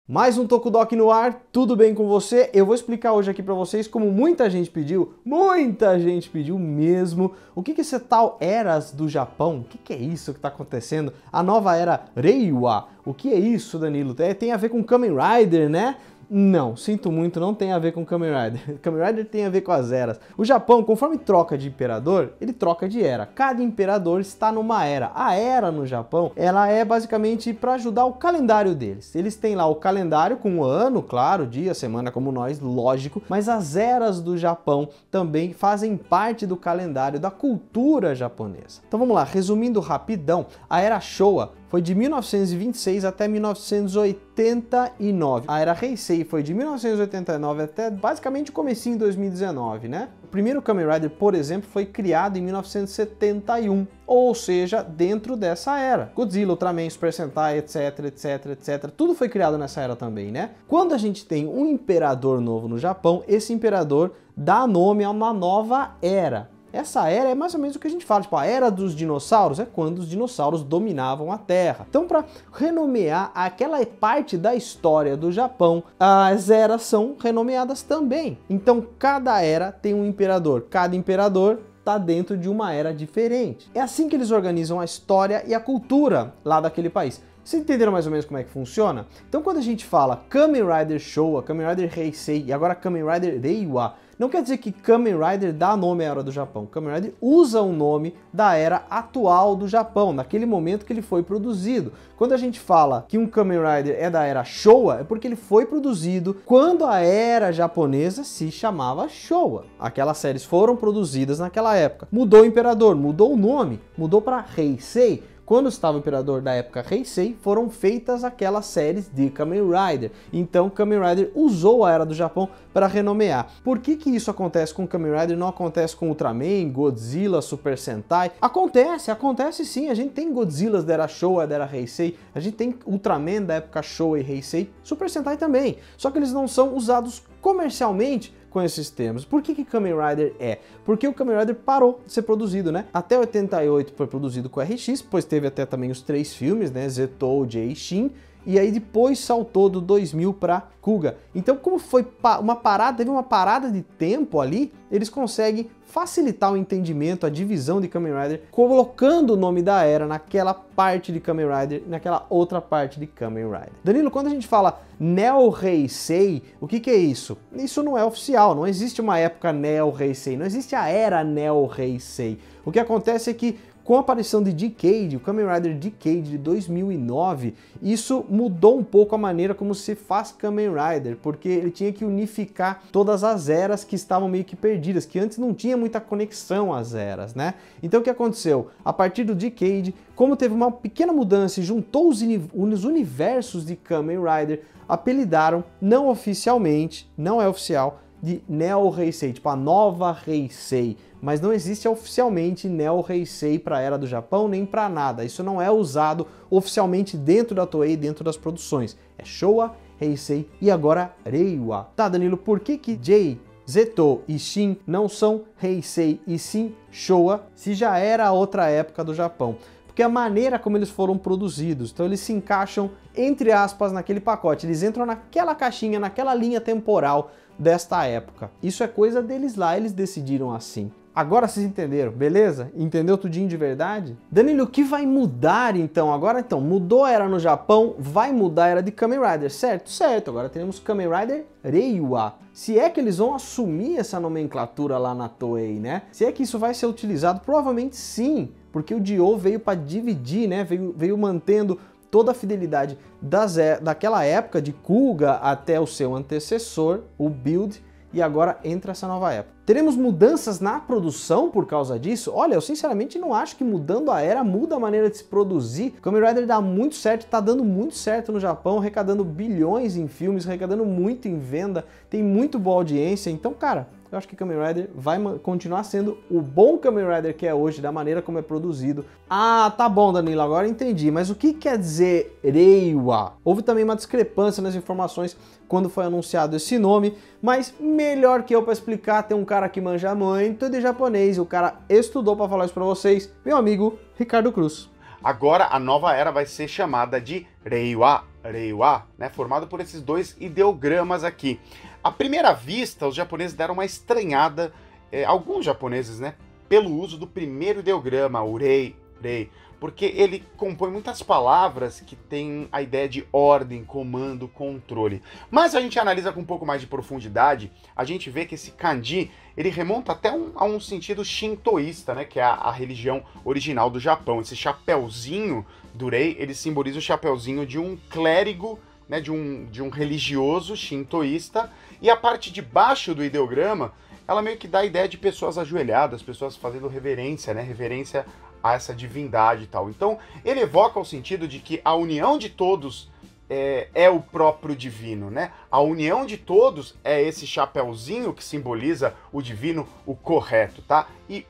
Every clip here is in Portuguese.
Mais um Tokudok no ar, tudo bem com você? Eu vou explicar hoje aqui pra vocês, como muita gente pediu mesmo, o que é esse tal Eras do Japão? O que é isso que tá acontecendo? A nova era Reiwa, o que é isso, Danilo? Tem a ver com Kamen Rider, né? Não, sinto muito, não tem a ver com Kamen Rider. Kamen Rider tem a ver com as eras. O Japão, conforme troca de imperador, ele troca de era. Cada imperador está numa era. A era no Japão, ela é basicamente para ajudar o calendário deles. Eles têm lá o calendário com o ano, claro, dia, semana como nós, lógico, mas as eras do Japão também fazem parte do calendário da cultura japonesa. Então vamos lá, resumindo rapidão, a era Showa foi de 1926 até 1989. A era Heisei foi de 1989 até basicamente o comecinho de 2019, né? O primeiro Kamen Rider, por exemplo, foi criado em 1971, ou seja, dentro dessa era. Godzilla, Ultraman, Super Sentai, etc, etc, etc. Tudo foi criado nessa era também, né? Quando a gente tem um imperador novo no Japão, esse imperador dá nome a uma nova era. Essa era é mais ou menos o que a gente fala, tipo, a era dos dinossauros é quando os dinossauros dominavam a Terra. Então, para renomear aquela parte da história do Japão, as eras são renomeadas também. Então, cada era tem um imperador, cada imperador está dentro de uma era diferente. É assim que eles organizam a história e a cultura lá daquele país. Vocês entenderam mais ou menos como é que funciona? Então, quando a gente fala Kamen Rider Showa, Kamen Rider Heisei e agora Kamen Rider Reiwa, não quer dizer que Kamen Rider dá nome à era do Japão. Kamen Rider usa o nome da era atual do Japão, naquele momento que ele foi produzido. Quando a gente fala que um Kamen Rider é da era Showa, é porque ele foi produzido quando a era japonesa se chamava Showa. Aquelas séries foram produzidas naquela época. Mudou o imperador, mudou o nome, mudou para Heisei. Quando estava o imperador da época Heisei, foram feitas aquelas séries de Kamen Rider. Então Kamen Rider usou a era do Japão para renomear. Por que isso acontece com Kamen Rider e não acontece com Ultraman, Godzilla, Super Sentai? Acontece sim. A gente tem Godzillas da era Showa, da era Heisei. A gente tem Ultraman da época Showa e Heisei. Super Sentai também. Só que eles não são usados comercialmente com esses termos. Por que Kamen Rider é? Porque o Kamen Rider parou de ser produzido, né? Até 88 foi produzido com RX, depois teve até também os 3 filmes, né? Zetou, Jay e Shin, e aí depois saltou do 2000 para Kuga. Então, como foi uma parada, teve uma parada de tempo ali, eles conseguem facilitar o entendimento, a divisão de Kamen Rider, colocando o nome da era naquela parte de Kamen Rider, naquela outra parte de Kamen Rider. Danilo, quando a gente fala Neo Heisei, o que é isso? Isso não é oficial, não existe uma época Neo Heisei, não existe a era Neo Heisei. O que acontece é que com a aparição de Decade, o Kamen Rider Decade de 2009, isso mudou um pouco a maneira como se faz Kamen Rider, porque ele tinha que unificar todas as eras que estavam meio que perdidas, que antes não tinha muita conexão às eras, né? Então o que aconteceu? A partir do Decade, como teve uma pequena mudança e juntou os universos de Kamen Rider, apelidaram, não oficialmente, não é oficial, de Neo Heisei, tipo a nova Heisei, mas não existe oficialmente Neo Heisei para a era do Japão nem para nada. Isso não é usado oficialmente dentro da Toei, dentro das produções. É Showa, Heisei e agora Reiwa. Tá, Danilo, por que Jay, Zetou e Shin não são Heisei e sim Showa, se já era outra época do Japão? Porque a maneira como eles foram produzidos, então eles se encaixam, entre aspas, naquele pacote, eles entram naquela caixinha, naquela linha temporal desta época. Isso é coisa deles lá, eles decidiram assim. Agora vocês entenderam, beleza? Entendeu tudinho de verdade? Danilo, o que vai mudar então? Agora então, mudou a era no Japão, vai mudar a era de Kamen Rider, certo? Certo, agora teremos Kamen Rider Reiwa. Se é que eles vão assumir essa nomenclatura lá na Toei, né? Se é que isso vai ser utilizado, provavelmente sim, porque o Dio veio para dividir, né? Veio mantendo toda a fidelidade daquela época de Kuga até o seu antecessor, o Build, e agora entra essa nova época. Teremos mudanças na produção por causa disso? Olha, eu sinceramente não acho que mudando a era muda a maneira de se produzir. Kamen Rider dá muito certo, tá dando muito certo no Japão, arrecadando bilhões em filmes, arrecadando muito em venda, tem muito boa audiência, então, cara, eu acho que Kamen Rider vai continuar sendo o bom Kamen Rider que é hoje, da maneira como é produzido. Ah, tá bom, Danilo, agora entendi. Mas o que quer dizer Reiwa? Houve também uma discrepância nas informações quando foi anunciado esse nome, mas melhor que eu para explicar, tem um cara que manja muito de japonês, e o cara estudou para falar isso para vocês, meu amigo Ricardo Cruz. Agora a nova era vai ser chamada de Reiwa, né, formado por esses dois ideogramas aqui. À primeira vista, os japoneses deram uma estranhada, alguns japoneses, né, pelo uso do primeiro ideograma, o rei, porque ele compõe muitas palavras que têm a ideia de ordem, comando, controle. Mas a gente analisa com um pouco mais de profundidade, a gente vê que esse kanji, ele remonta até a um sentido shintoísta, né, que é a religião original do Japão. Esse chapeuzinho do rei, ele simboliza o chapeuzinho de um clérigo, né, de um religioso shintoísta, e a parte de baixo do ideograma, ela meio que dá a ideia de pessoas ajoelhadas, pessoas fazendo reverência, né, reverência a essa divindade e tal. Então, ele evoca o sentido de que a união de todos é o próprio divino, né? A união de todos é esse chapeuzinho que simboliza o divino, o correto, tá? E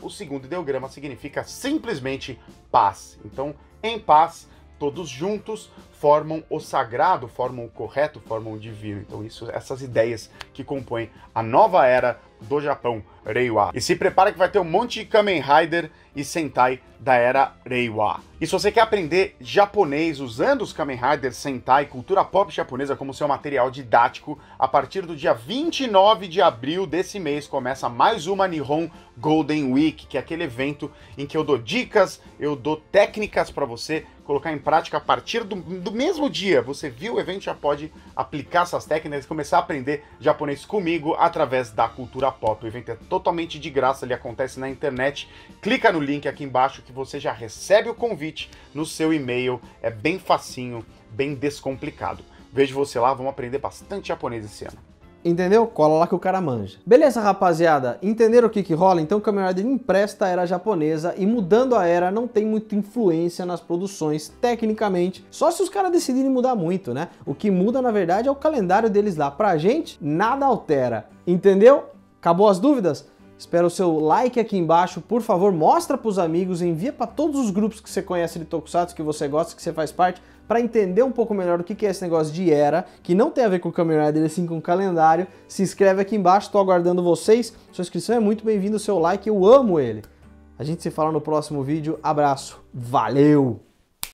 o segundo ideograma, significa simplesmente paz. Então, em paz, todos juntos formam o sagrado, formam o correto, formam o divino. Então essas ideias que compõem a nova era do Japão, Reiwa. E se prepara que vai ter um monte de Kamen Rider e Sentai da era Reiwa. E se você quer aprender japonês usando os Kamen Rider, Sentai, cultura pop japonesa como seu material didático, a partir do dia 29 de abril desse mês começa mais uma Nihon Golden Week, que é aquele evento em que eu dou dicas, eu dou técnicas para você colocar em prática a partir do mesmo dia. Você viu o evento, já pode aplicar essas técnicas e começar a aprender japonês comigo através da cultura pop. O evento é totalmente de graça, ele acontece na internet. Clica no link aqui embaixo que você já recebe o convite no seu e-mail. É bem facinho, bem descomplicado. Vejo você lá, vamos aprender bastante japonês esse ano. Entendeu? Cola lá que o cara manja. Beleza, rapaziada? Entenderam o que rola? Então o Kamen Rider empresta a era japonesa e mudando a era não tem muita influência nas produções, tecnicamente. Só se os caras decidirem mudar muito, né? O que muda, na verdade, é o calendário deles lá. Pra gente, nada altera. Entendeu? Acabou as dúvidas? Espero o seu like aqui embaixo, por favor, mostra pros amigos, envia para todos os grupos que você conhece de Tokusatsu, que você gosta, que você faz parte, para entender um pouco melhor o que é esse negócio de era, que não tem a ver com o Kamen Rider, e sim com o calendário. Se inscreve aqui embaixo, tô aguardando vocês. Sua inscrição é muito bem-vinda, o seu like, eu amo ele. A gente se fala no próximo vídeo, abraço, valeu!